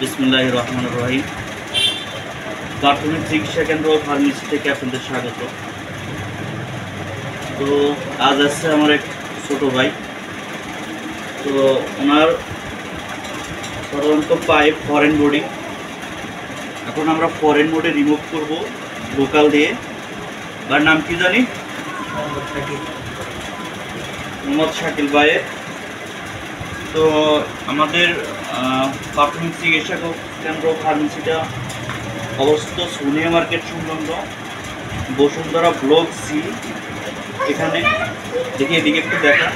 বিসমিল্লাহির রহমানির রহিম। প্রাথমিক চিকিৎসা কেন্দ্র ফার্মেসি থেকে আপনাদের স্বাগত। তো আজ আসছে আমার এক ছোট ভাই। তো ওনার সাধারণত পায়ে ফরেন বডি, এখন আমরা ফরেন বডি রিমুভ করব লোকাল দিয়ে। তার নাম কি জানি? মোহাম্মদ শাকিল ভাইয়ের। তো আমাদের প্রাথমিক চিকিৎসা কেন্দ্র ফার্মেসিটা অবস্থিত সোনিয়া মার্কেট সংলগ্ন বসুন্ধরা ব্লক সি। এখানে দেখি, এদিকে একটু দেখা,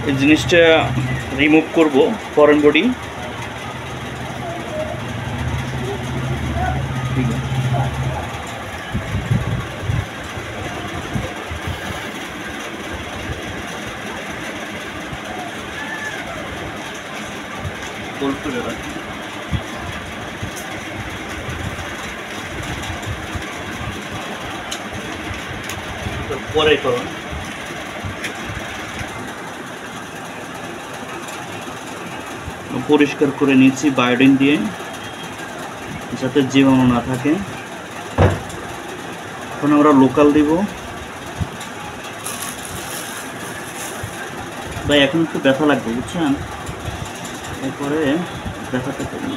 এই জিনিসটা রিমুভ করব ফরেন বডি। পরে করুন। পরিষ্কার করে নিচ্ছি বায়োডিন দিয়ে, যাতে জীবাণু না থাকে। এখন আমরা লোকাল দিব। ভাই এখন একটু ব্যথা লাগবে, বুঝছেন? এরপরে ব্যথাটা করুন।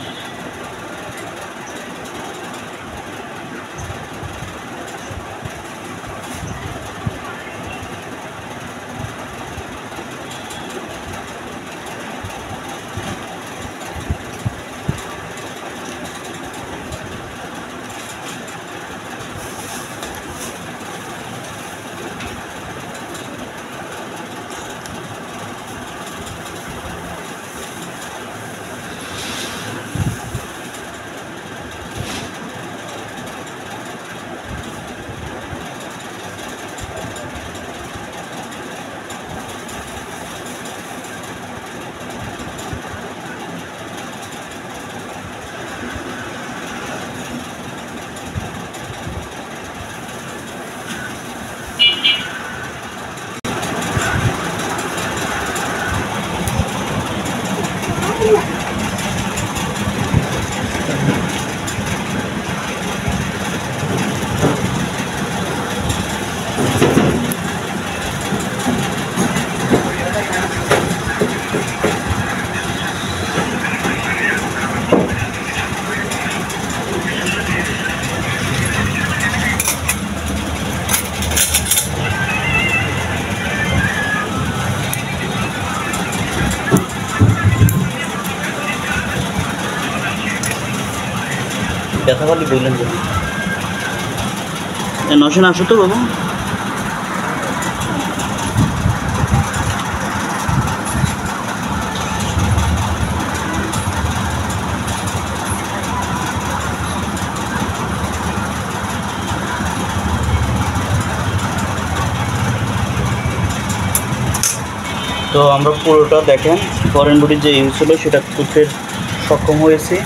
ব্যথা বলি বললেন যে নশন আসো তো বাবু। তো আমরা পুরোটা দেখেন, ফরেন বডি যে ইউজ ছিল সেটা করতে সক্ষম হয়েছে।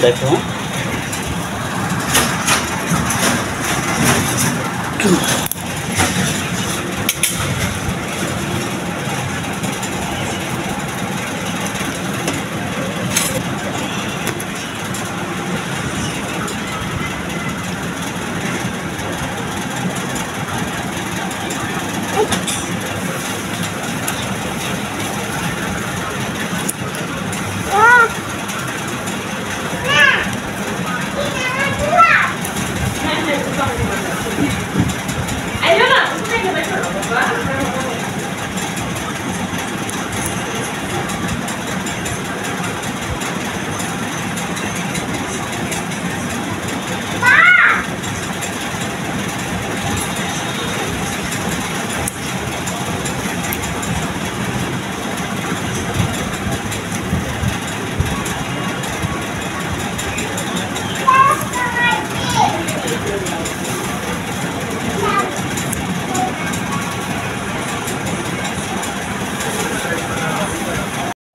দেখো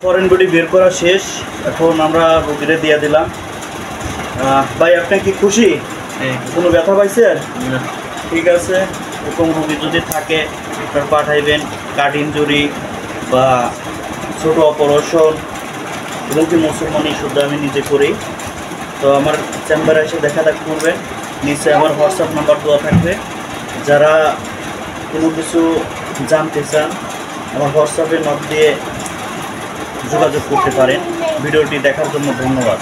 ফরেন বডি বের করা শেষ, এখন আমরা রোগীরে দিয়ে দিলাম। ভাই আপনি কি খুশি? কোনো ব্যথা পাইছেন? ঠিক আছে, এরকম রোগী যদি থাকে আপনার পাঠাইবেন। কাট ইনজুরি বা ছোটো অপারেশন এবং কি মুসলমানি শুদ্ধ আমি নিজে করি। তো আমার চেম্বারে এসে দেখা করবেন। নিচে আমার হোয়াটসঅ্যাপ নাম্বার দেওয়া থাকবে। যারা কোনো কিছু জানতে চান আমার হোয়াটসঅ্যাপে নক দিয়ে যোগাযোগ করতে পারেন। ভিডিওটি দেখার জন্য ধন্যবাদ।